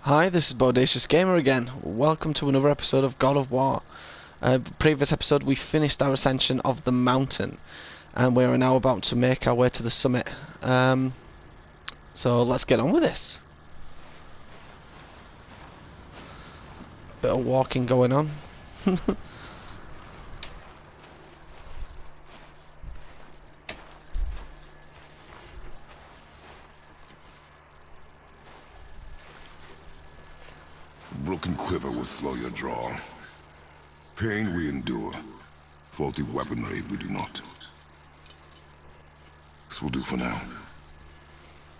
Hi, this is BowdaciousGamer again. Welcome to another episode of God of War. Previous episode we finished our ascension of the mountain, and we are now about to make our way to the summit. So let's get on with this. Bit of walking going on. Broken quiver will slow your draw. Pain we endure. Faulty weaponry we do not. This will do for now.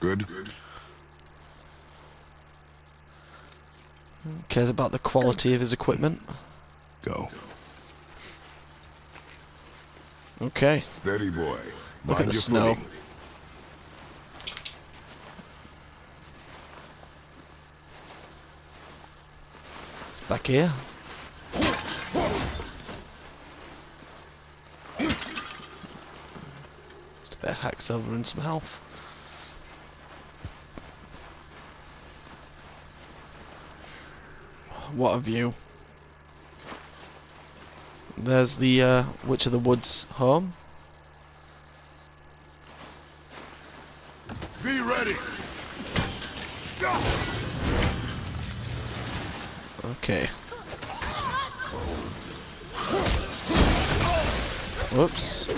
Good? Cares about the quality of his equipment. Go. Okay. Steady, boy. Look at Mind the your snow. footing. It's back here. Just a bit of hack silver and some health. What a view. There's the Witch of the Woods home. Be ready. Go. Okay. Whoops.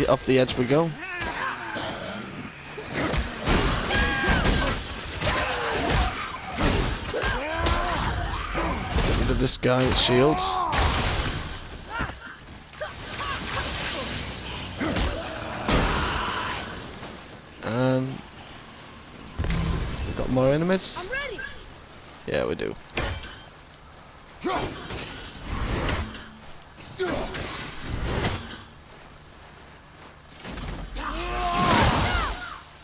Off the edge we go. Get rid of this guy with shields. And we've got more enemies. I'm ready. Yeah, we do.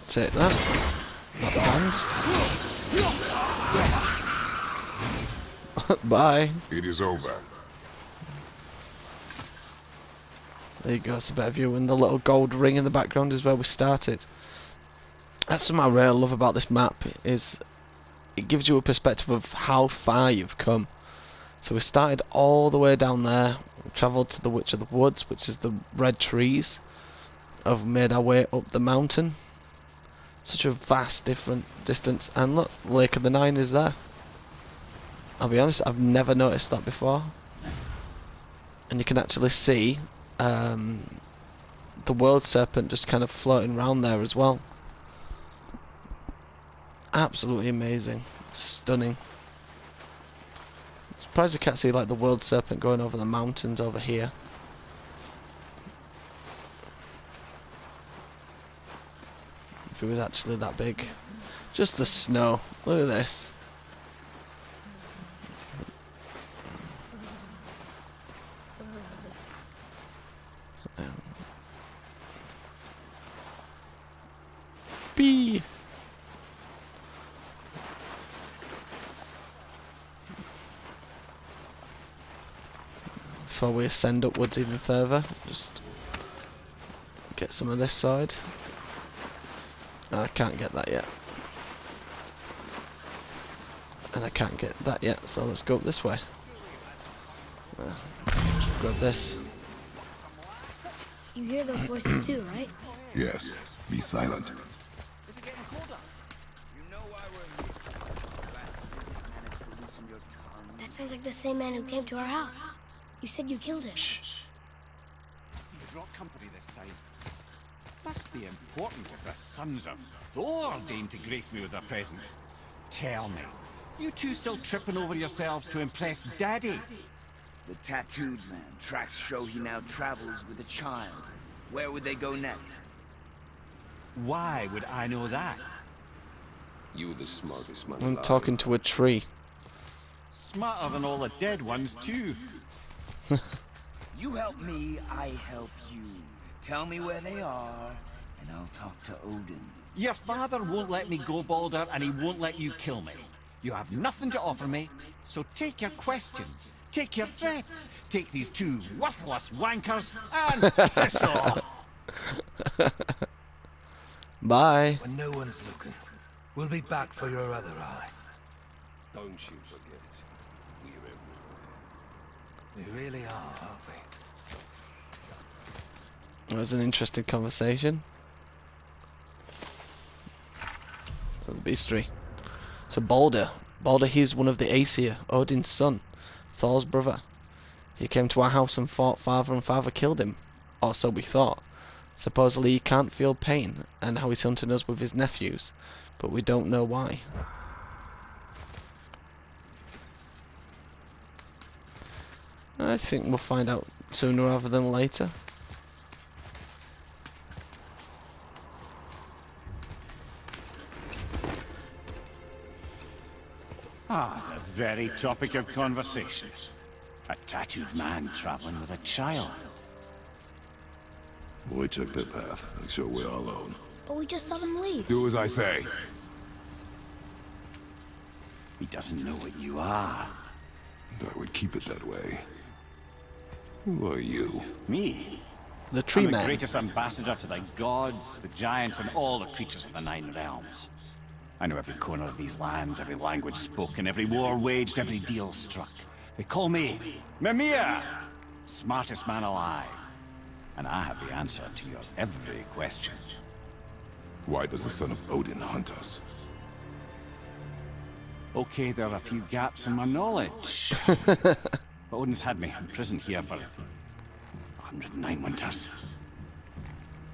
Take that. Not the hands. Bye. It is over. There you go, it's a better view, and the little gold ring in the background is where we started. That's something I really love about this map, is it gives you a perspective of how far you've come. So we started all the way down there, we travelled to the Witch of the Woods, which is the red trees. I've made our way up the mountain. Such a vast different distance, and look, Lake of the Nine is there. I'll be honest, I've never noticed that before. And you can actually see the world serpent just kind of floating around there as well. Absolutely amazing, stunning. Surprised I can't see like the world serpent going over the mountains over here. If it was actually that big. Just the snow. Look at this. Bee. Before we ascend upwards even further, just get some of this side. I can't get that yet. And I can't get that yet, so let's go up this way. Grab this. You hear those voices too, right? Yes. Be silent. Is it getting colder? You know why we're here. Managed to loosen your tongue. That sounds like the same man who came to our house. You said you killed him. You brought company this time. Must be important if the sons of Thor deign to grace me with their presence. Tell me, you two still tripping over yourselves to impress Daddy? The tattooed man tracks show he now travels with a child. Where would they go next? Why would I know that? You the smartest man I'm alive. talking to a tree. Smarter than all the dead ones, too. You help me, I help you. Tell me where they are, and I'll talk to Odin. Your father won't let me go, Balder, and he won't let you kill me. You have nothing to offer me, so take your questions, take your threats, take these two worthless wankers, and piss off! Bye. When no one's looking, we'll be back for your other eye. Don't you forget. We're everywhere. We really are, aren't we? It was an interesting conversation. The beastry. So Balder, he's one of the Aesir, Odin's son, Thor's brother. He came to our house and fought father, and father killed him, or so we thought. Supposedly he can't feel pain, and how he's hunting us with his nephews, but we don't know why. I think we'll find out sooner rather than later. Ah, the very topic of conversation. A tattooed man traveling with a child. We took that path. Make sure we're all alone. But we just saw them leave. Do as I say. He doesn't know what you are. I would keep it that way. Who are you? Me? The tree I'm the man. greatest ambassador to the gods, the giants, and all the creatures of the Nine Realms. I know every corner of these lands, every language spoken, every war waged, every deal struck. They call me Mimir, smartest man alive. And I have the answer to your every question. Why does the son of Odin hunt us? Okay, there are a few gaps in my knowledge. But Odin's had me imprisoned here for 109 winters.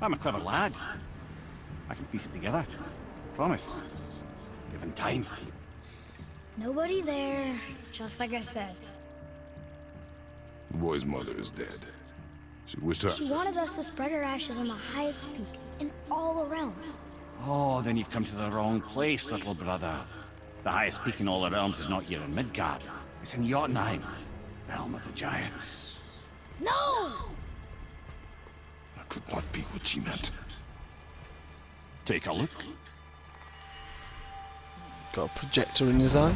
I'm a clever lad. I can piece it together. Promise. Just given time. Nobody there, just like I said. The boy's mother is dead. She wished her... She wanted us to spread her ashes on the highest peak in all the realms. Oh, then you've come to the wrong place, little brother. The highest peak in all the realms is not here in Midgard. It's in Jotunheim, realm of the giants. No! That could not be what she meant. Take a look. Got a projector in his eye.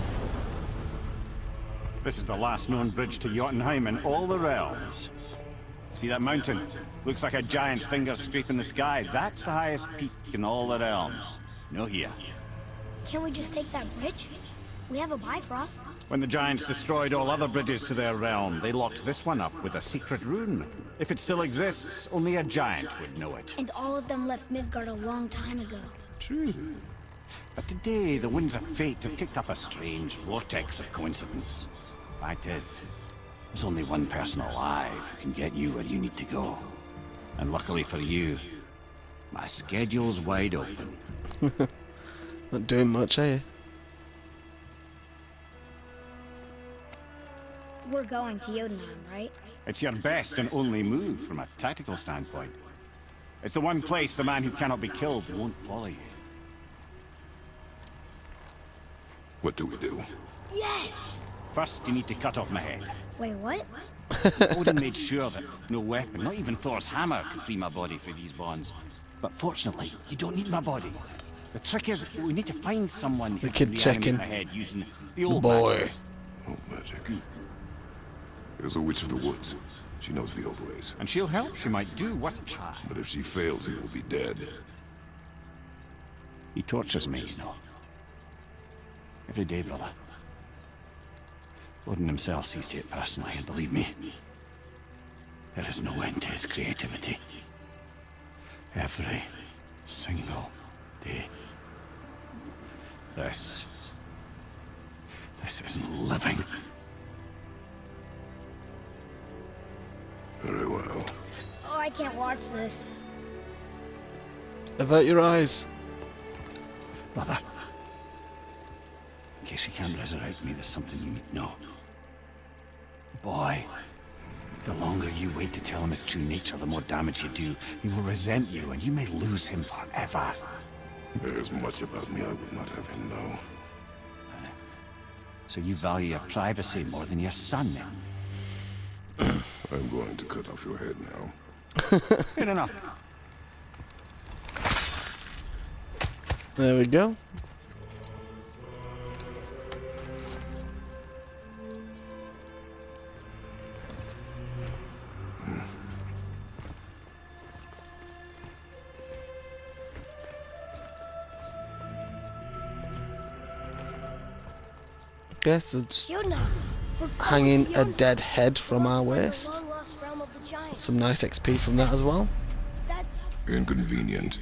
This is the last known bridge to Jotunheim in all the realms. See that mountain? Looks like a giant's finger scraping the sky. That's the highest peak in all the realms. No here. Can't we just take that bridge? We have a Bifrost. When the giants destroyed all other bridges to their realm, they locked this one up with a secret rune. If it still exists, only a giant would know it. And all of them left Midgard a long time ago. True. But today, the winds of fate have kicked up a strange vortex of coincidence. Fact is, there's only one person alive who can get you where you need to go. And luckily for you, my schedule's wide open. Not doing much, are you? We're going to Jotunheim, right? It's your best and only move from a tactical standpoint. It's the one place the man who cannot be killed won't follow you. What do we do? Yes! First, you need to cut off my head. Wait, what? Odin made sure that no weapon, not even Thor's hammer, could free my body from these bonds. But fortunately, you don't need my body. The trick is, we need to find someone who The can kid reanimate checking. my head using the The old boy. magic. Oh, magic. There's a witch of the woods. She knows the old ways. And she'll help. She might do worth a try. But if she fails, he will be dead. He tortures me, you know. Every day, brother. Odin himself sees to it personally, and believe me, there is no end to his creativity. Every single day. This isn't living. Very well. Oh, I can't watch this. Avert your eyes. Brother, in case he can't resurrect me, there's something you need to know. Boy, the longer you wait to tell him his true nature, the more damage you do. He will resent you, and you may lose him forever. There's much about me I would not have him know. So you value your privacy more than your son, then? I'm going to cut off your head now. Fair enough. There we go. Guess it's Fiona, we're going hanging to a Fiona. dead head from our We're going to waist. the long-lost realm of the giants. Some nice XP from that as well. That's... Inconvenient.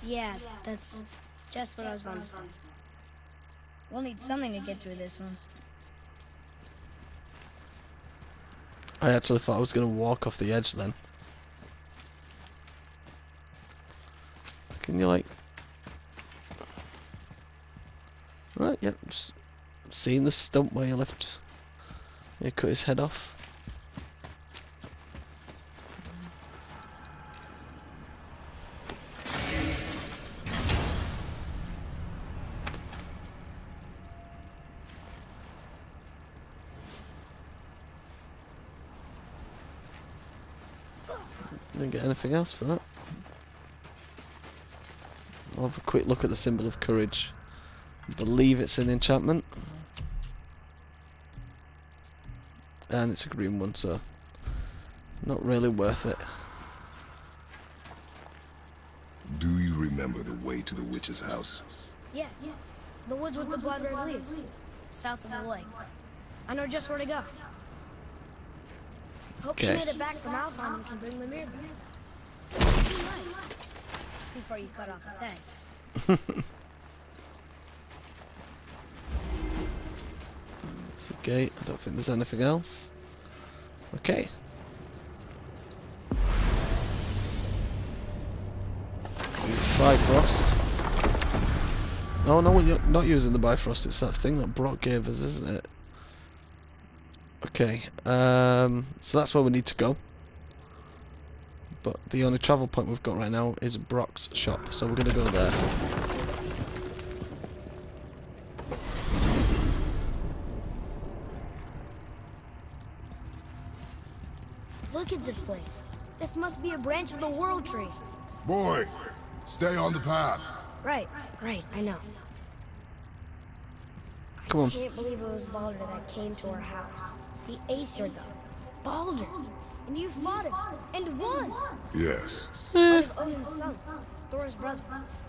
Yeah, that's just what I was going to say. We'll need something to get through this one. I actually thought I was going to walk off the edge then. Can you like... Right, yep. Just seeing the stump where you you cut his head off. Didn't get anything else for that. I'll have a quick look at the symbol of courage. I believe it's an enchantment. And it's a green one, so not really worth it. Do you remember the way to the witch's house? Yes. The woods with the blood red leaves. South of the lake. I know just where to go. Hope she Okay. made it back from Alfheim and can bring the mirror back. See nice. Before you cut off his head. It's a gate. I don't think there's anything else. Okay. Bifrost. Oh no, we're not using the Bifrost. It's that thing that Brock gave us, isn't it? Okay. So that's where we need to go. But the only travel point we've got right now is Brock's shop, so we're gonna go there. Look at this place. This must be a branch of the World Tree. Boy, stay on the path. Right, I know. Come on. Can't believe it was Baldur that came to our house. The Aesir god. Baldur! And you fought him, and won! Yes. One of Odin's sons, Thor's brother.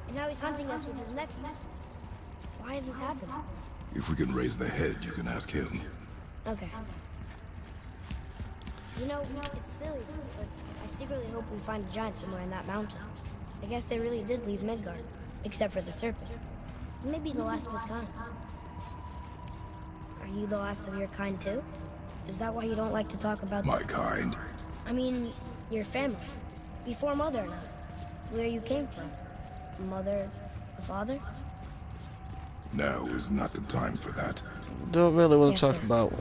And now he's hunting us with his nephews. Why is this happening? If we can raise the head, you can ask him. Okay. You know, it's silly, but I secretly hope we find a giant somewhere in that mountain. I guess they really did leave Midgard, except for the serpent. Maybe the last of his kind. Are you the last of your kind too? Is that why you don't like to talk about My kind. I mean, your family. Before Mother and I. Where you came from. Mother, the father? Now is not the time for that. Don't really want Yes, to talk sir. about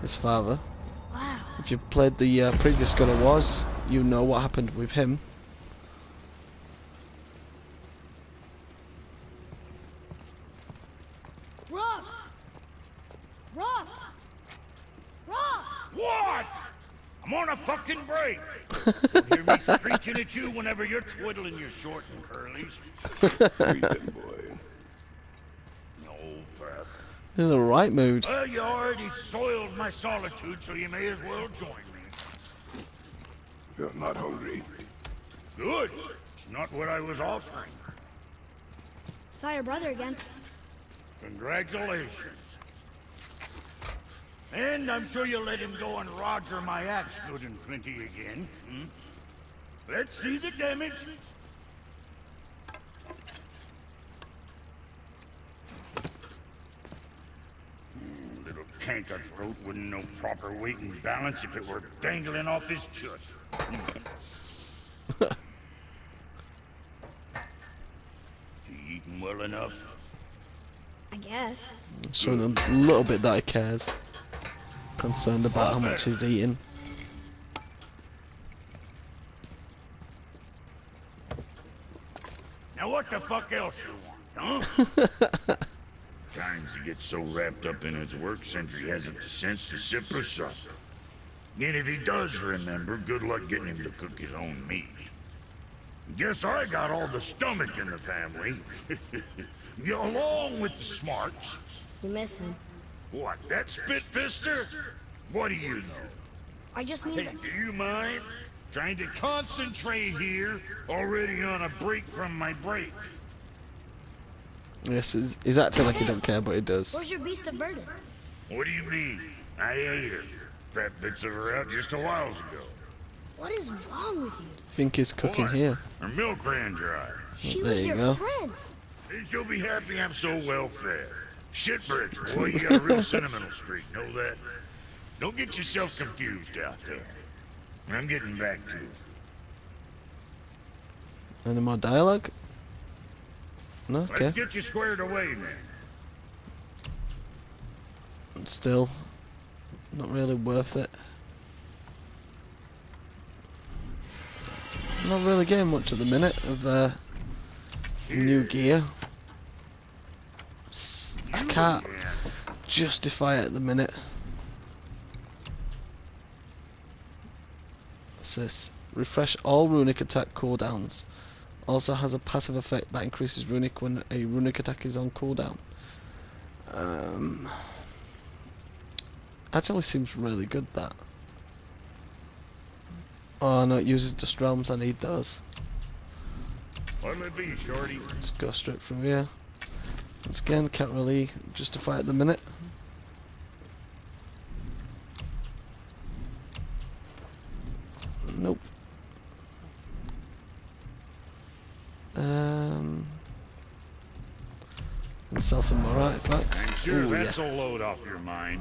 his father. Wow. If you've played the previous God of Wars, you know what happened with him. Rock! Rock! Rock! What? I'm on a fucking break. Don't hear me screeching at you whenever you're twiddling your short and curlies. Breathe in, boy. No, Pep. In the right mood. Well, you already soiled my solitude, so you may as well join me. You're not hungry. Good. It's not what I was offering. Saw your brother again. Congratulations. And I'm sure you'll let him go and Roger my axe good and plenty again. Hmm? Let's see the damage. Little canker throat wouldn't know proper weight and balance if it were dangling off his chut. You eating well enough? I guess. Showing a little bit that he cares. Concerned about how much he's eating. Now what the fuck else you want, huh? Times he gets so wrapped up in his work, Sentry hasn't the sense to sip or sup. And if he does remember, good luck getting him to cook his own meat. Guess I got all the stomach in the family. Along with the smarts. You miss him. What, that spit-fister? What do you know? I just Hey, need do you mind? Trying to concentrate here, already on a break from my break. Yes, he's acting like he don't care, but he does. Where's your beast of burden? What do you mean? I ate her. Fat bits of her out just a while ago. What is wrong with you? I think he's cooking What? here. Her milk ran dry. She There was you your go. friend. And she'll be happy I'm so well fed. Shit bricks, boy, you got a real sentimental streak, know that? Don't get yourself confused out there. I'm getting back to it. Any more dialogue? No, okay. Let's get you squared away, man. Still, not really worth it. Not really getting much at the minute of new gear. I can't justify it at the minute. It says refresh all runic attack cooldowns. Also has a passive effect that increases runic when a runic attack is on cooldown. Actually seems really good, that. Oh no, it uses dust realms, I need those. What'll it be, shorty? Let's go straight through here. Once again, can't really justify it at the minute. Nope. Let's sell some more artifacts. I'm sure Ooh, that's yeah. a load off your mind.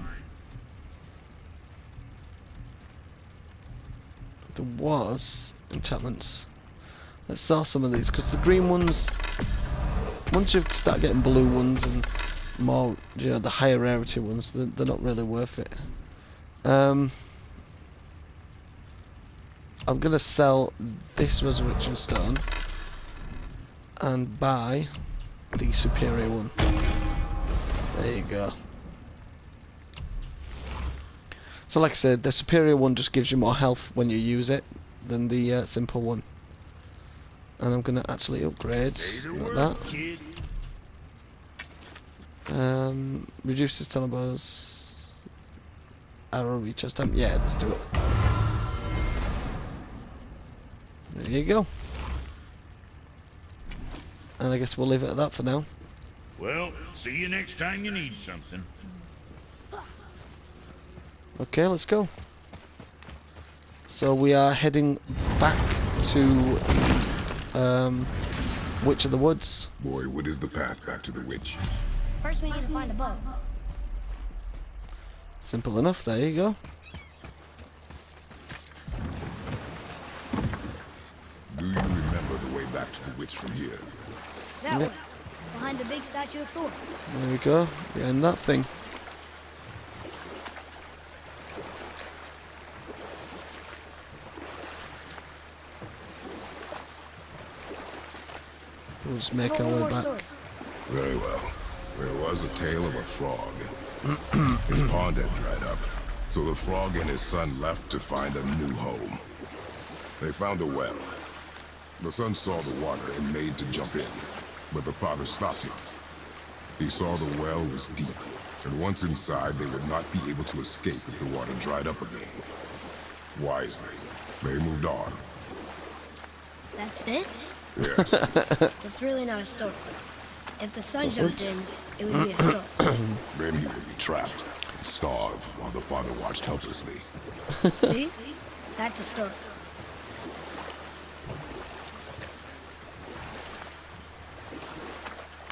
There was enchantments. Let's sell some of these, because the green ones, once you start getting blue ones and more, you know, the higher rarity ones, they're not really worth it. I'm gonna sell this resurrection stone and buy the superior one. There you go. So like I said, the superior one just gives you more health when you use it than the simple one. And I'm gonna actually upgrade like that. Reduces telebars, arrow recharge time. Yeah, let's do it. There you go. And I guess we'll leave it at that for now. Well, see you next time you need something. Okay, let's go. So we are heading back to Witch of the Woods. Boy, what is the path back to the witch? First, we need to find a boat. Simple enough, there you go. Do you remember the way back to the witch from here? That Yep. way, behind the big statue of Thor. There we go, behind that thing. We'll just make our One way more back. story. Very well. There was a tale of a frog. His pond had dried up, so the frog and his son left to find a new home. They found a well. The son saw the water and made to jump in, but the father stopped him. He saw the well was deep, and once inside, they would not be able to escape if the water dried up again. Wisely, they moved on. That's it? Yes, It's really not a story. If the sun jumped in, it would be a story. then he would be trapped and starve while the father watched helplessly. See? That's a story.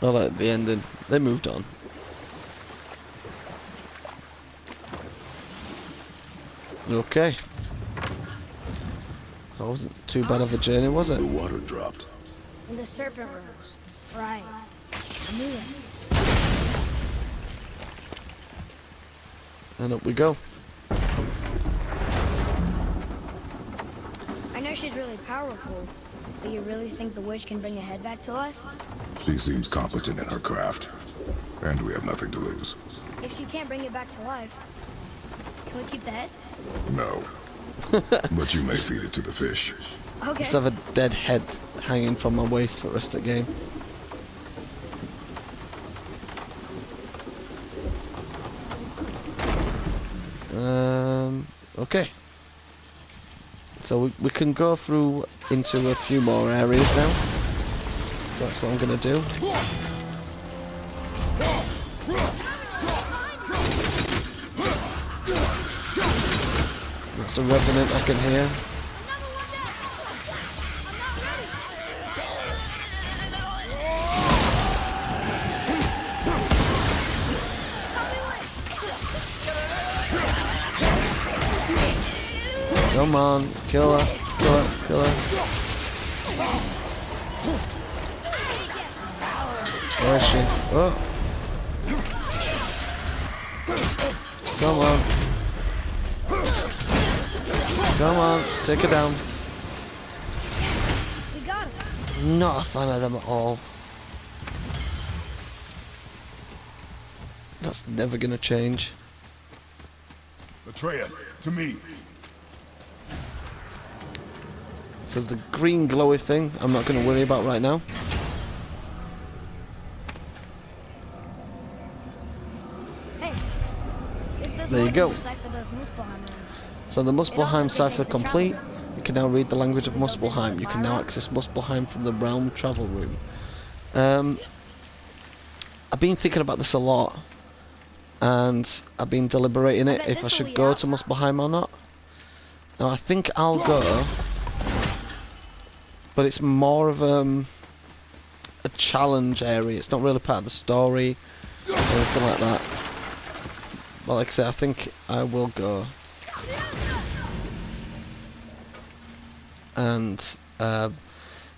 I like the ending. They moved on. Okay. That wasn't too bad of a journey, was it? The water dropped. And the serpent rose. Right. I knew that. And up we go. I know she's really powerful, but you really think the witch can bring a head back to life? She seems competent in her craft, and we have nothing to lose. If she can't bring it back to life, can we keep the head? No. But you may feed it to the fish. Okay. Just have a dead head hanging from my waist for the rest of the game. Okay. So we can go through into a few more areas now. So that's what I'm gonna do. That's a revenant I can hear. Come on, kill her, kill her, kill her. Where is she? Oh. Come on. Come on, take her down. We got her. Not a fan of them at all. That's never gonna change. Atreus, to me. So the green glowy thing, I'm not gonna worry about right now. Hey, this does There you more go. than decipher those Muspelheim runes. So the It also Muspelheim cipher contains the complete. travel room. You can now read the language of Should we go visit Muspelheim. the You can fire now room? access Muspelheim from the realm travel room. I've been thinking about this a lot, and I've been deliberating I it bet if I this'll should lead go out. to Muspelheim or not. Now I think I'll go, but it's more of a challenge area. It's not really part of the story or anything like that. But like I said, I think I will go. And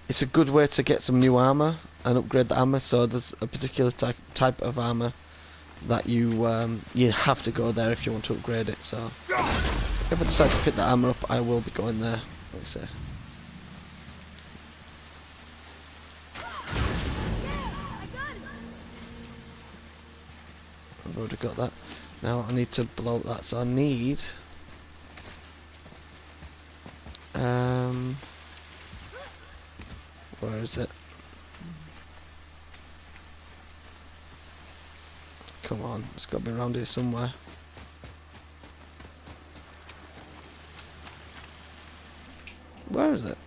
it's a good way to get some new armor and upgrade the armor. So there's a particular type of armor that you have to go there if you want to upgrade it. So if I decide to pick that armor up, I will be going there. Like I say. I've already got that. Now I need to blow up that. So I need. Where is it? Come on, it's got to be around here somewhere. Where is it?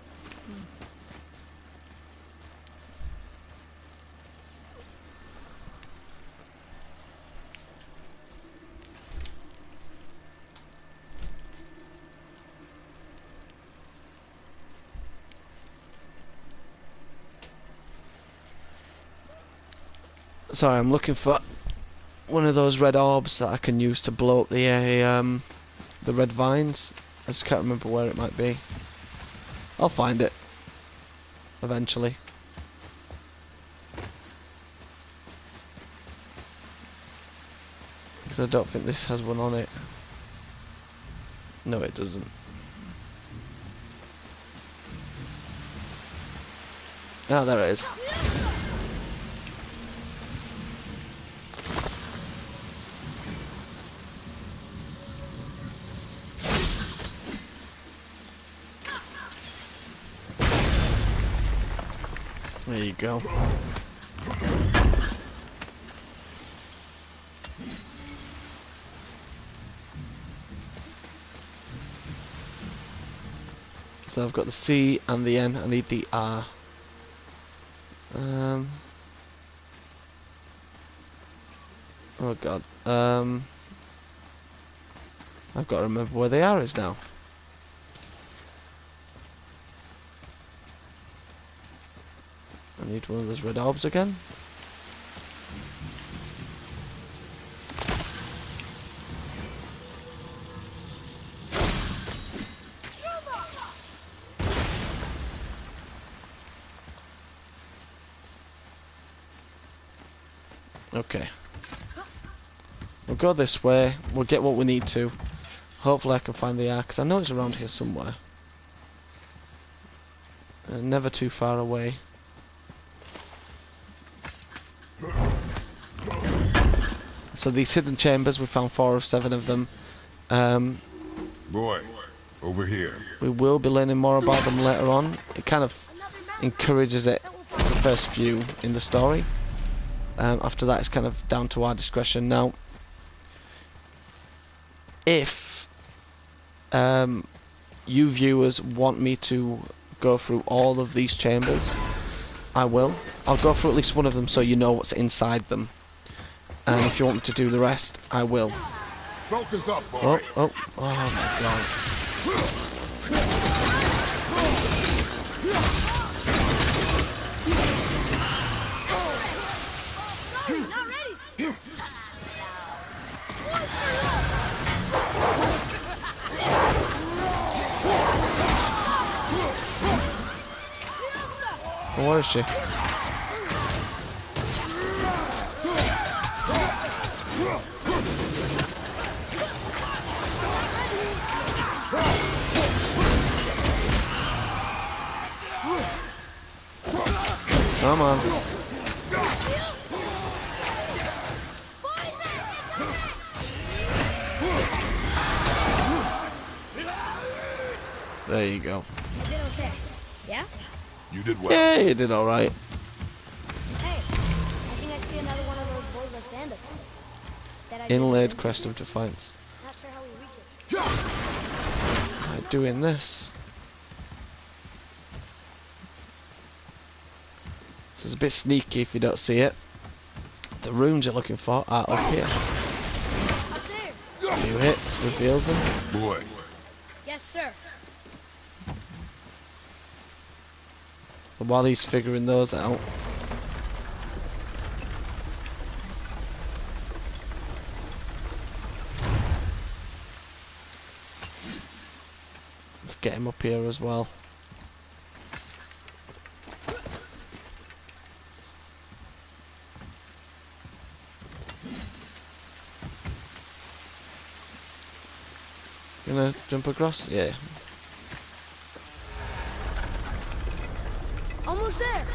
Sorry, I'm looking for one of those red orbs that I can use to blow up the red vines. I just can't remember where it might be. I'll find it eventually. Because I don't think this has one on it. No, it doesn't. Ah, there it is. There you go. So I've got the C and the N. I need the R. Oh god. I've got to remember where the R is now. I need one of those red orbs again. Okay. We'll go this way. We'll get what we need to. Hopefully I can find the R, because I know it's around here somewhere. Never too far away. So these hidden chambers, we found 4 of 7 of them. Boy, over here. We will be learning more about them later on. It kind of encourages it the first few in the story. After that it's kind of down to our discretion. Now, if you viewers want me to go through all of these chambers, I will. I'll go through at least one of them so you know what's inside them. And if you want me to do the rest, I will. Focus up, boy. Oh my god. Where is she? Come on. There you go. I did okay. Yeah? You did well. Yeah, you did alright. Hey, I think I see another one of those bowls of sand up there. That I didn't Inlaid mention. crest of defiance. Not sure how we reach it. By doing this. This is a bit sneaky if you don't see it. The runes you're looking for are up here. Up there. 2 hits reveals them. Boy, Yes, sir. And while he's figuring those out, let's get him up here as well. Gonna jump across? Yeah. Almost there.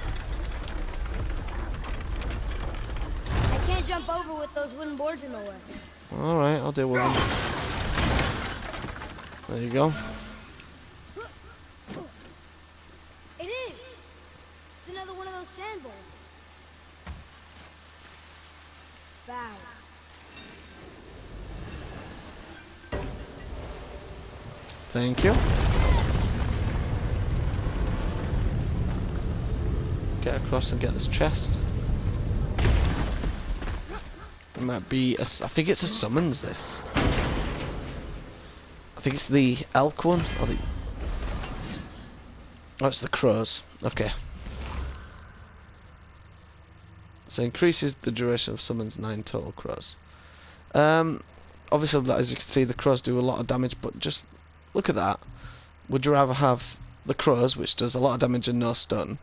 I can't jump over with those wooden boards in the way. Alright, I'll deal with him. There you go. It is. It's another one of those sand bowls. Bow. Thank you. Get across and get this chest. It might be a, I think it's a summons this. I think it's the elk one or the, oh, it's the crows. Okay. So increases the duration of summons 9 total crows. Obviously, as you can see, the crows do a lot of damage, but just look at that. Would you rather have the crows, which does a lot of damage and no stun,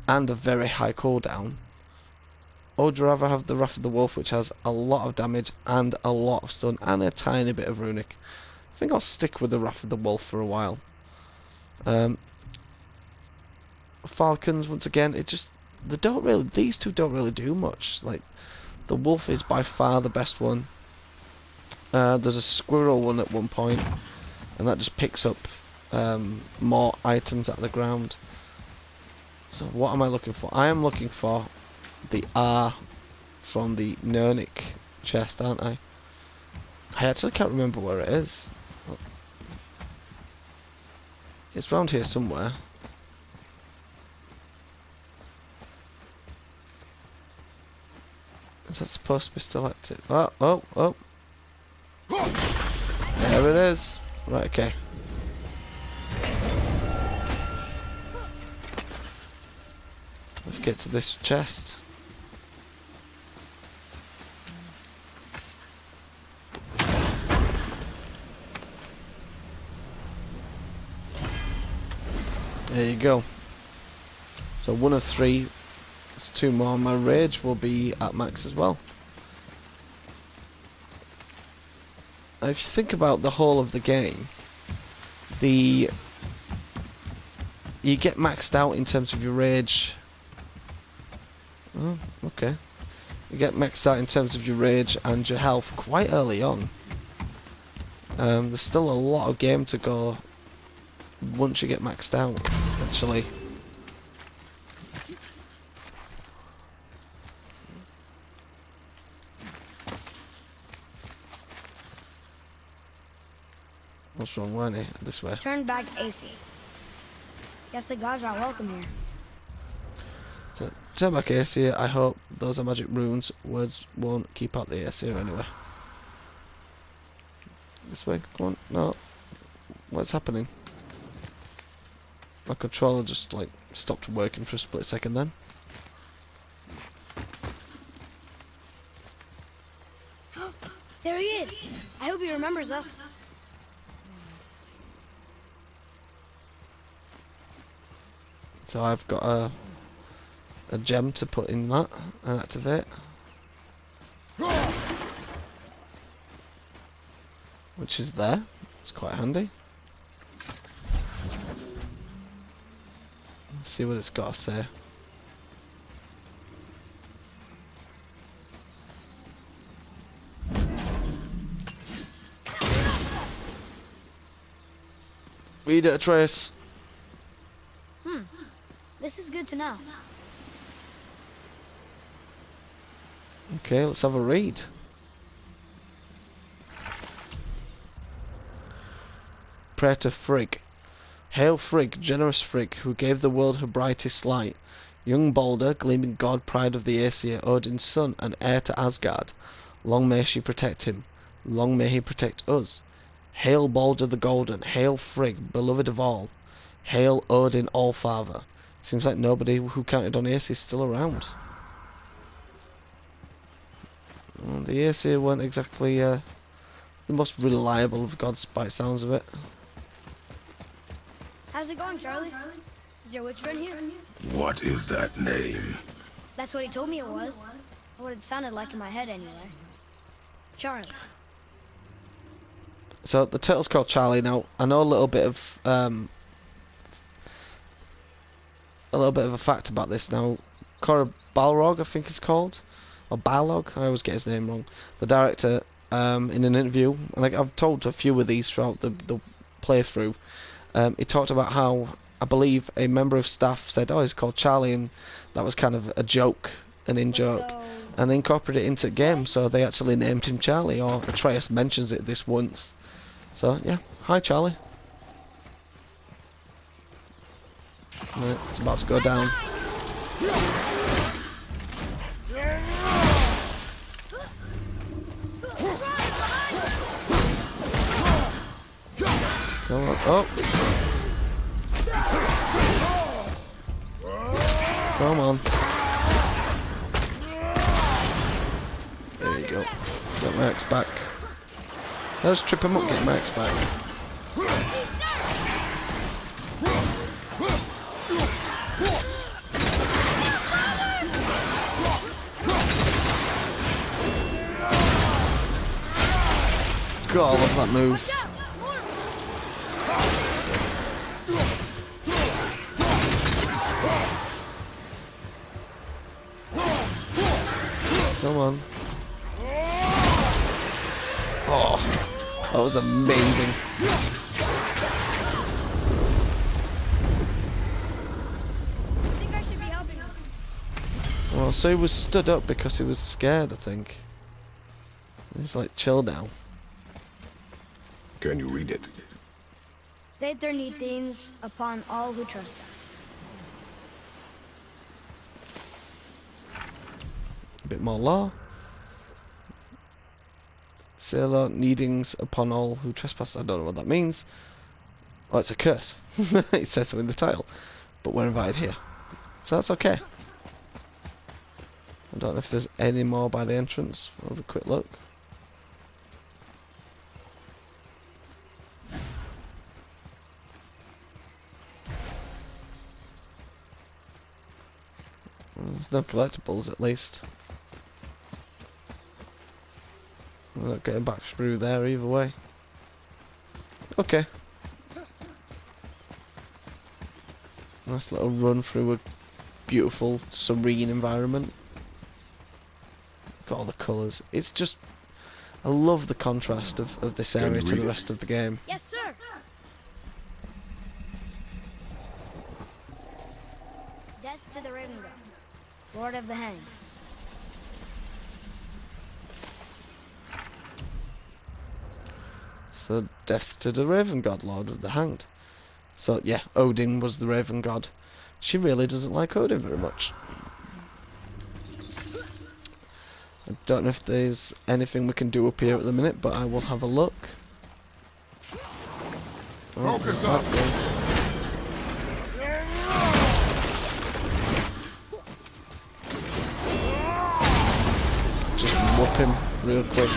and a very high cooldown, or would you rather have the Wrath of the Wolf, which has a lot of damage and a lot of stun and a tiny bit of runic? I think I'll stick with the Wrath of the Wolf for a while. Falcons, once again, it just, they don't really, these two don't really do much. Like, the wolf is by far the best one. There's a squirrel one at one point, and that just picks up more items at the ground. So what am I looking for? I am looking for the R from the Nernic chest, aren't I? I actually can't remember where it is. It's round here somewhere. Is that supposed to be selected? Oh, oh, oh. There it is. Right, okay. Let's get to this chest. There you go. So 1 of 3. There's 2 more. My rage will be at max as well. Now, if you think about the whole of the game, you get maxed out in terms of your rage. Oh, okay. You get maxed out in terms of your rage and your health quite early on. There's still a lot of game to go once you get maxed out, actually. What's wrong, weren't it? This way. Turn back AC. Guess the gods are welcome here. So, turn back AC. I hope those are magic runes. Words won't keep out the AC anyway. This way, come on. No. What's happening? My controller just like stopped working for a split second then. There he is. I hope he remembers us. So I've got a gem to put in that and activate. Which is there. It's quite handy. Let's see what it's got to say. Read it, Atreus. This is good to know. Okay, let's have a read. Prayer to Frigg. Hail Frigg, generous Frigg, who gave the world her brightest light. Young Balder, gleaming god, pride of the Aesir, Odin's son, and heir to Asgard. Long may she protect him. Long may he protect us. Hail Balder the Golden. Hail Frigg, beloved of all. Hail Odin Allfather. Seems like nobody who counted on Aesir is still around. Well, the Aesir weren't exactly the most reliable of gods by the sounds of it. How's it going, Charlie? Is there a witch friend here? What is that name? That's what he told me it was. Or what it sounded like in my head anyway. Charlie. So the turtle's called Charlie. Now I know a little bit of a fact about this. Now Cora Balrog, I think it's called, or Balrog. I always get his name wrong. The director, in an interview, and like I've told a few of these throughout the playthrough, he talked about how I believe a member of staff said, "Oh, he's called Charlie," and that was kind of a joke, an in-joke, and they incorporated it into the game. So they actually named him Charlie, or Atreus mentions it this once. So yeah, hi Charlie. Right, it's about to go down. Come on. Oh! Come on. There you go. Get my X back. Let's trip him up, get my X back. God, I love that move. Come on. Oh, that was amazing. I think I should be helping him. Oh, so he was stood up because he was scared, I think. He's like, chill now. Can you read it? Say their neat things upon all who trespass. A bit more law. Sailor needings upon all who trespass. I don't know what that means. Oh, it's a curse. It says so in the title. But we're invited here. So that's okay. I don't know if there's any more by the entrance. We'll have a quick look. There's no collectibles at least. We're not getting back through there either way. Okay. Nice little run through a beautiful, serene environment. Look at all the colours. It's just... I love the contrast of this area to the rest of the game. Yes, sir. Death to the Raven God, Lord of the Hanged. So, death to the Raven God, Lord of the Hanged. So, yeah, Odin was the Raven God. She really doesn't like Odin very much. I don't know if there's anything we can do up here at the minute, but I will have a look. Focus up. Just whoop him real quick.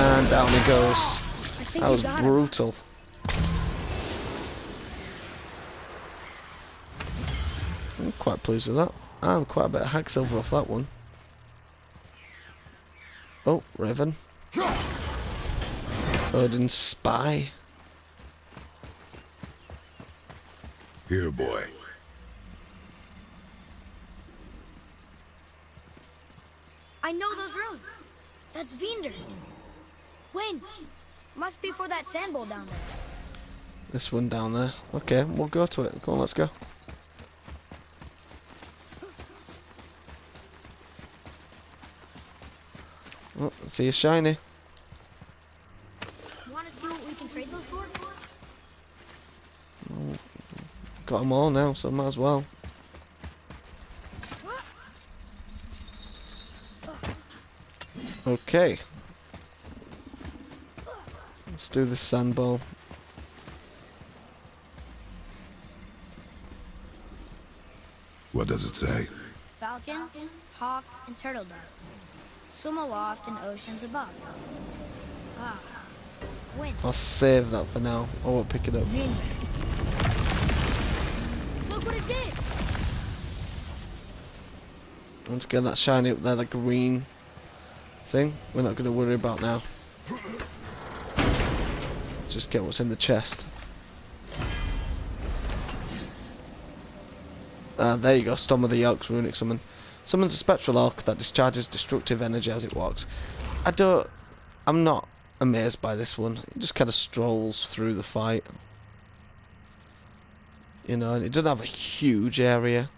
And down he goes. That was brutal. I'm quite pleased with that. And quite a bit of hack silver off that one. Oh, Raven. Odin's spy. Here, boy. I know those roads. That's Vinder. Wayne, must be for that sand bowl down there. This one down there. Okay, we'll go to it. Come on, let's go. Oh, see you shiny. Want to see what we can trade those for? Got them all now, so might as well. Okay. Let's do the sand bowl. What does it say? Falcon, hawk, and turtle dove. Swim aloft in oceans above. Ah, wind. I'll save that for now. I won't pick it up. Vinder. Look what it did! Once again, that shiny up there, the green thing, we're not going to worry about now. Just get what's in the chest. There you go, Storm of the Yolks, runic summon. Summons a spectral orc that discharges destructive energy as it walks. I'm not amazed by this one. It just kind of strolls through the fight. You know, and it doesn't have a huge area.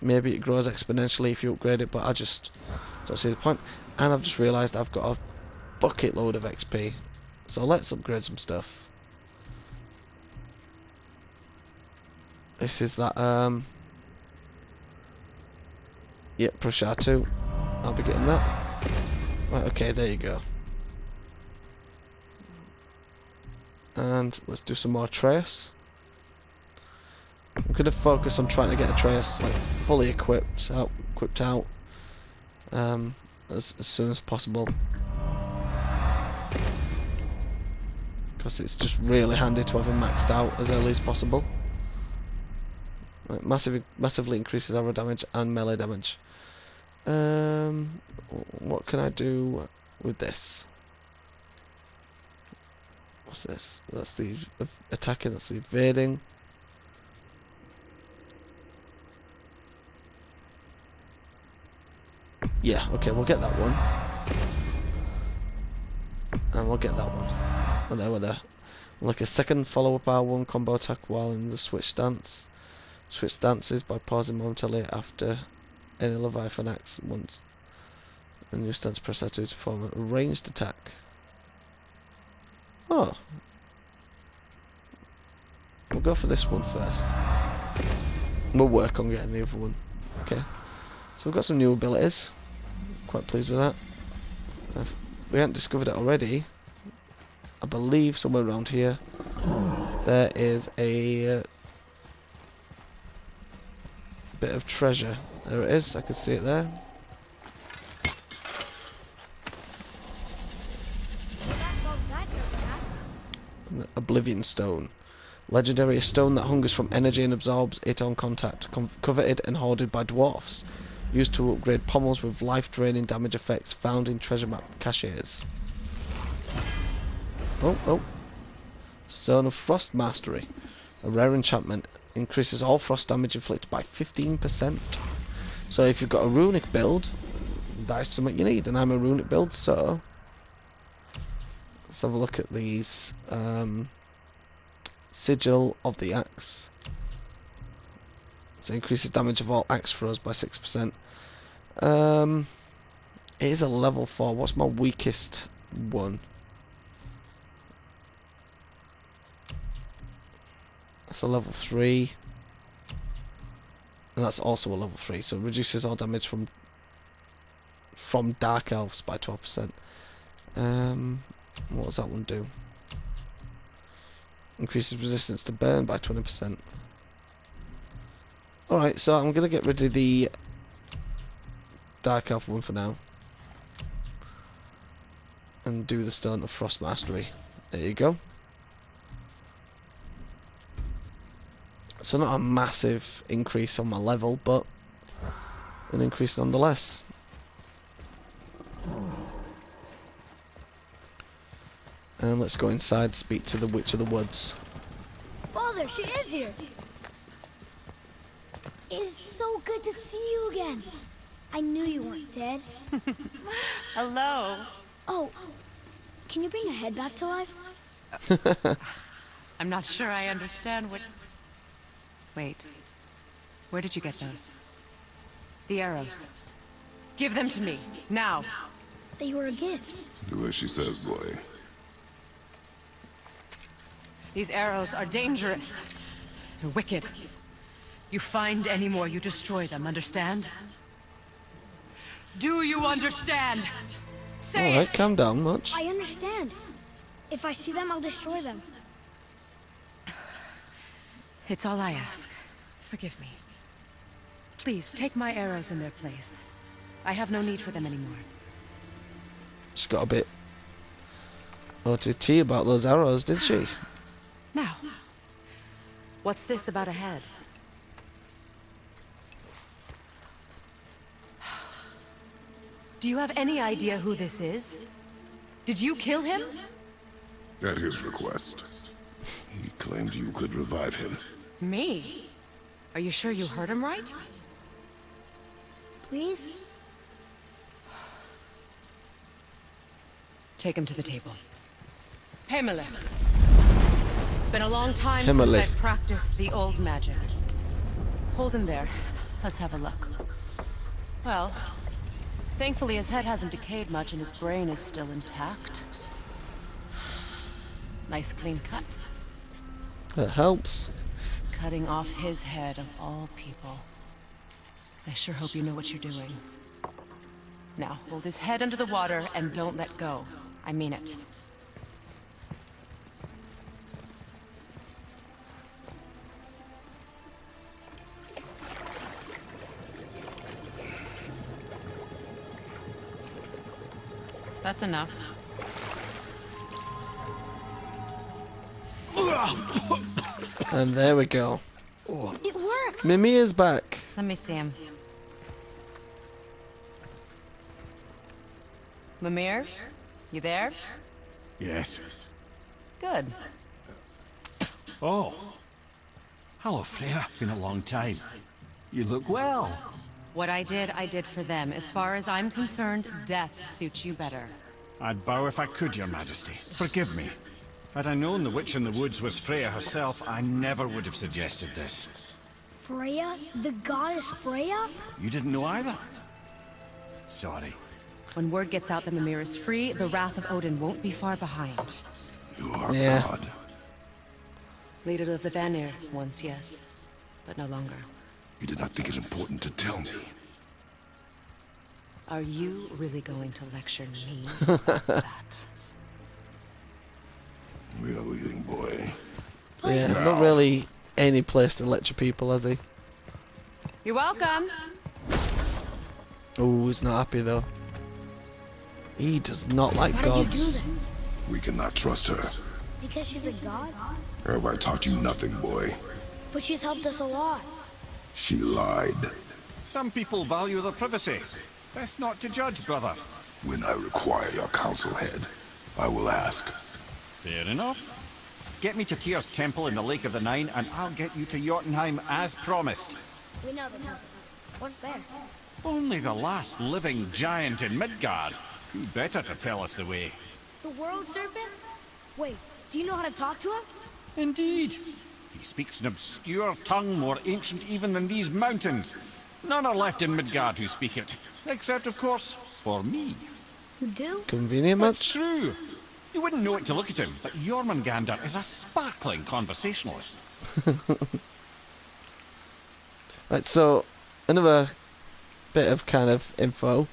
Maybe it grows exponentially if you upgrade it, but I just don't see the point. And I've just realised I've got a bucket load of XP. So let's upgrade some stuff. This is that, yep, push R2. I'll be getting that. Right, okay, there you go. And let's do some more Atreus. I'm going to focus on trying to get Atreus like fully equipped out, as soon as possible. Because it's just really handy to have him maxed out as early as possible. Right, massively increases arrow damage and melee damage. What can I do with this? What's this? That's the attacking, that's the evading. Yeah, okay, we'll get that one. And we'll get that one. We're there. Like a second follow-up R1 combo attack while in the switch stance. Switch stances by pausing momentarily after any Leviathan axe once. And you stance press R2 to form a ranged attack. Oh. We'll go for this one first. We'll work on getting the other one. Okay. So we've got some new abilities. Quite pleased with that. If we haven't discovered it already, I believe somewhere around here there is a bit of treasure. There it is, I can see it there. Well, that solves that just that. Oblivion Stone. Legendary, a stone that hungers from energy and absorbs it on contact. Coveted and hoarded by dwarfs. Used to upgrade pommels with life-draining damage effects found in treasure map caches. Oh. Stone of Frost Mastery. A rare enchantment. Increases all frost damage inflicted by 15%. So if you've got a runic build, that is something you need. And I'm a runic build, so... Let's have a look at these. Sigil of the Axe. So increases damage of all axe throws by 6%. It is a level 4. What's my weakest one? That's a level 3. And that's also a level 3. So it reduces all damage from Dark Elves by 12%. What does that one do? Increases resistance to burn by 20%. Alright, so I'm going to get rid of the Dark Elf one for now. And do the Stone of Frost Mastery. There you go. So not a massive increase on my level, but an increase nonetheless. And let's go inside, speak to the Witch of the Woods. Father, she is here. It's so good to see you again. I knew you weren't dead. Hello. Oh, can you bring the head back to life? I'm not sure I understand what... Wait. Where did you get those? The arrows. Give them to me, now. They were a gift. Do as she says, boy. These arrows are dangerous. They're wicked. You find any more, you destroy them, understand? Do you understand? Say Alright, it! calm down, Much. I understand. If I see them, I'll destroy them. It's all I ask. Forgive me. Please, take my arrows in their place. I have no need for them anymore. She got a bit OTT about those arrows, did she? Now, what's this about a head? Do you have any idea who this is? Did you kill him? At his request. He claimed you could revive him. Me? Are you sure you heard him right? Please? Take him to the table. Himmler. It's been a long time Himmler. since I've practiced the old magic. Hold him there. Let's have a look. Well, thankfully his head hasn't decayed much and his brain is still intact. Nice clean cut. It helps. Cutting off his head of all people. I sure hope you know what you're doing. Now, hold his head under the water and don't let go. I mean it. That's enough. And there we go. It works! Mimia's back. Let me see him. Mimir? You there? Yes. Good. Oh. Hello, Freya. Been a long time. You look well. What I did for them. As far as I'm concerned, death suits you better. I'd bow if I could, Your Majesty. Forgive me. Had I known the Witch in the Woods was Freya herself, I never would have suggested this. Freya? The goddess Freya? You didn't know either? Sorry. When word gets out that Mimir is free, the wrath of Odin won't be far behind. You are Yeah. God. Leader of the Vanir, once yes, but no longer. You did not think it important to tell me. Are you really going to lecture me about that? We are leaving, boy. Yeah, not really any place to lecture people, has he? You're welcome. Oh, he's not happy though. He does not like Why did you do gods. that? We cannot trust her. Because she's a god? Have I taught you nothing, boy? But she's helped us a lot. She lied. Some people value their privacy. Best not to judge, brother. When I require your council head, I will ask. Fair enough. Get me to Tyr's temple in the Lake of the Nine, and I'll get you to Jotunheim as promised. We know the temple. What's there? Only the last living giant in Midgard. Who better to tell us the way? The world serpent? Wait, do you know how to talk to him? Indeed. He speaks an obscure tongue more ancient even than these mountains. None are left in Midgard who speak it. Except, of course, for me. You do? Convenient It's much? true. You wouldn't know it to look at him, but Jormungandr is a sparkling conversationalist. Right, so another bit of kind of info.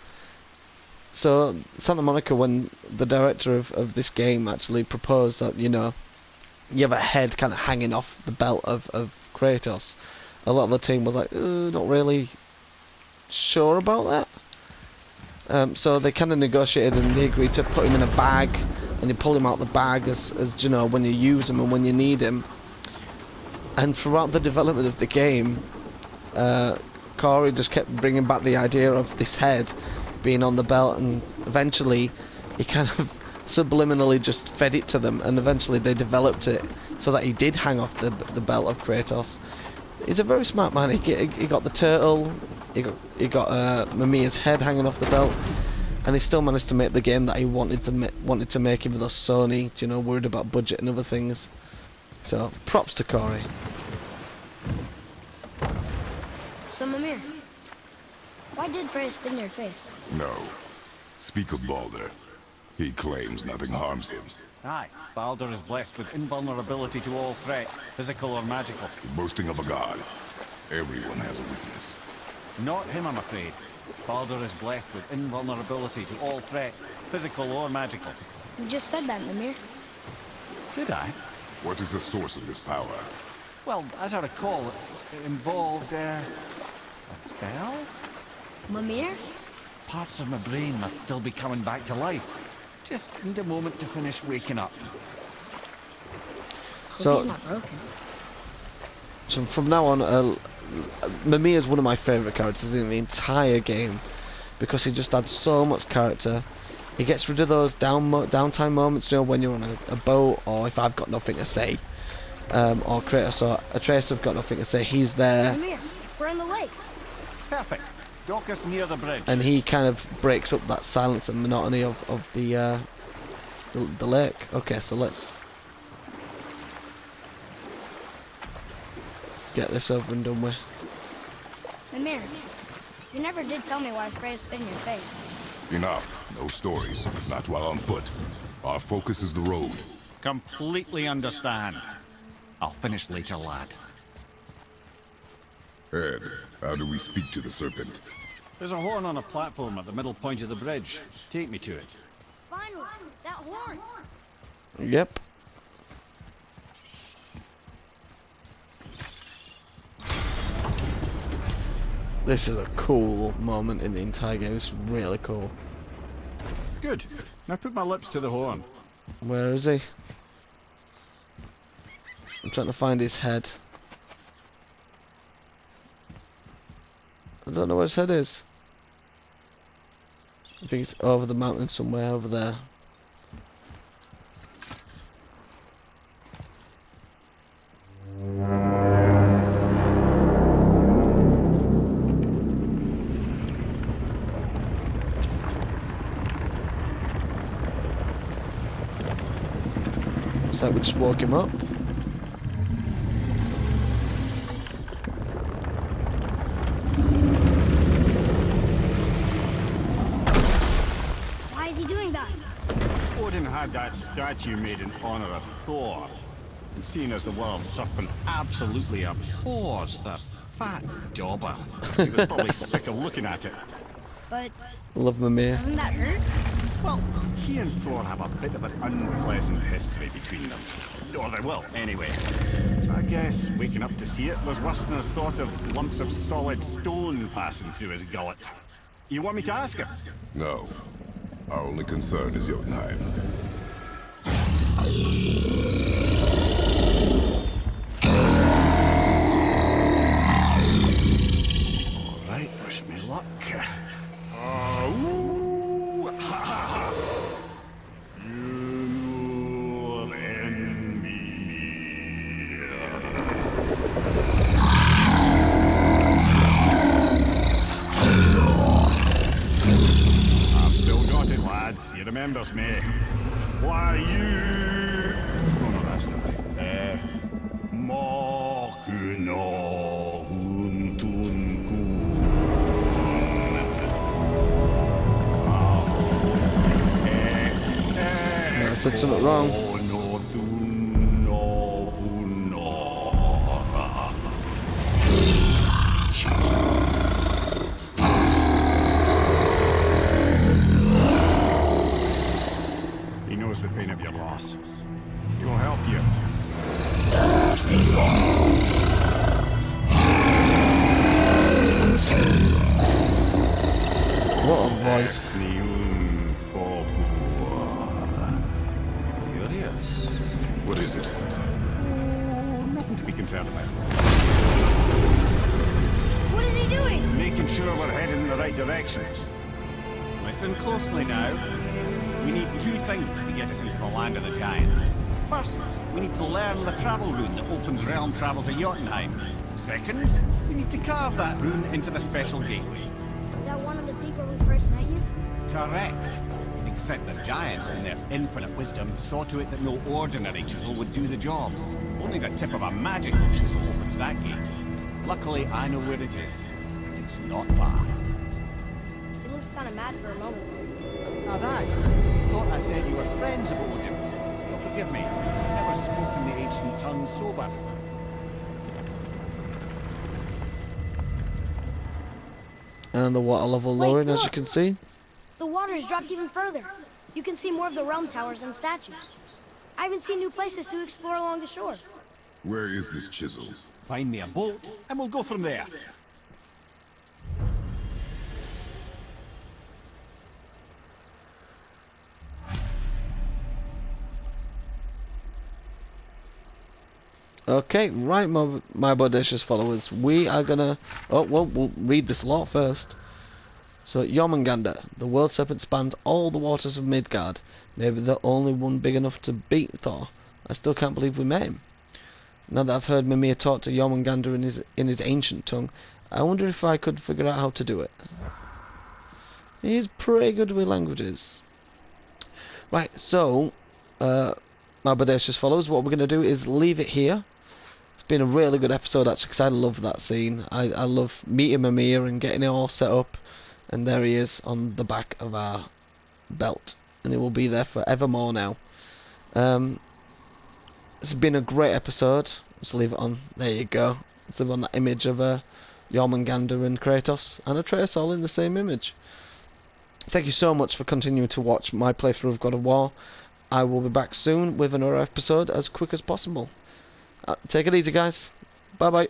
So Santa Monica, when the director of this game actually proposed that, you know, you have a head kind of hanging off the belt of Kratos, a lot of the team was like, not really sure about that. So they kind of negotiated and they agreed to put him in a bag, and you pull him out the bag as you know, when you use him and when you need him. And throughout the development of the game, Corey just kept bringing back the idea of this head being on the belt, and eventually he kind of subliminally just fed it to them, and eventually they developed it so that he did hang off the belt of Kratos. He's a very smart man. He got the turtle, he got Mamiya's head hanging off the belt, and he still managed to make the game that he wanted to make, even though Sony, you know, worried about budget and other things. So props to Corey. So, Mimir, why did Freya spin your face? No. Speak of Baldur. He claims nothing harms him. Aye, Baldur is blessed with invulnerability to all threats, physical or magical. Boasting of a god. Everyone has a weakness. Not him, I'm afraid. Baldur is blessed with invulnerability to all threats, physical or magical. You just said that, Mimir. Did I? What is the source of this power? Well, as I recall, it involved, a spell? Mimir? Parts of my brain must still be coming back to life. Just need a moment to finish waking up. So, he's not broken. So from now on, Mimir is one of my favourite characters in the entire game, because he just adds so much character. He gets rid of those downtime moments, you know, when you're on a boat, or if I've got nothing to say, or Kratos or Atreus have got nothing to say, he's there. Mimir, we're in the lake. Perfect. Dock us near the bridge. And he kind of breaks up that silence and monotony of the lake. Okay, so let's get this over and done with. Mimir, you never did tell me why Freya spin your face. Enough. No stories. Not while on foot. Our focus is the road. Completely understand. I'll finish later, lad. Ed, how do we speak to the serpent? There's a horn on a platform at the middle point of the bridge. Take me to it. Finally, that horn. Yep. This is a cool moment in the entire game. It's really cool. Good. Now put my lips to the horn. Where is he? I'm trying to find his head. I don't know where his head is. I think it's over the mountain somewhere over there. So we just walk him up. Why is he doing that? Odin had that statue made in honor of Thor. And seeing as the world serpent absolutely abhors that fat dauber, he was probably sick of looking at it. But Love Mimir. doesn't that hurt? Well, he and Thor have a bit of an unpleasant history between them. Or they will, anyway. So I guess waking up to see it was worse than the thought of lumps of solid stone passing through his gullet. You want me to ask him? No. Our only concern is Jotunheim. Alright, wish me luck. You're in me. I've still got it, lads. He remembers me. Why you? Oh no, that's not right. Mokuna Huntunku. said something wrong. He knows the pain of your loss. He will help you. What a voice. Curious. What is it? Nothing to be concerned about. What is he doing? Making sure we're heading in the right direction. Listen closely now. We need two things to get us into the land of the giants. First, we need to learn the travel rune that opens realm travel to Jotunheim. Second, we need to carve that rune into the special gateway. Is that one of the peak where we first met you? Correct. Except the giants, in their infinite wisdom, saw to it that no ordinary chisel would do the job. Only the tip of a magical chisel opens that gate. Luckily, I know where it is. And it's not far. You looked kind of mad for a moment. Now that, you thought I said you were friends of Odin. Well, forgive me. I've never spoken the ancient tongue sober. And the water level lowering, as you can see. The water's dropped even further. You can see more of the realm towers and statues. I even see new places to explore along the shore. Where is this chisel? Find me a boat, and we'll go from there. Okay, right, my bodacious followers. We are gonna... Oh, well, we'll read this lot first. So, Jormungandr. The world serpent spans all the waters of Midgard. Maybe the only one big enough to beat Thor. I still can't believe we met him. Now that I've heard Mimir talk to Jormungandr in his ancient tongue, I wonder if I could figure out how to do it. He's pretty good with languages. Right, so, my bodacious followers, what we're going to do is leave it here. It's been a really good episode, actually, because I love that scene. I love meeting Mimir and getting it all set up. And there he is on the back of our belt. And he will be there forevermore now. It's been a great episode. Let's leave it on. There you go. Let's leave on that image of Jormungandr and Kratos. And Atreus all in the same image. Thank you so much for continuing to watch my playthrough of God of War. I will be back soon with another episode as quick as possible. Take it easy, guys. Bye bye.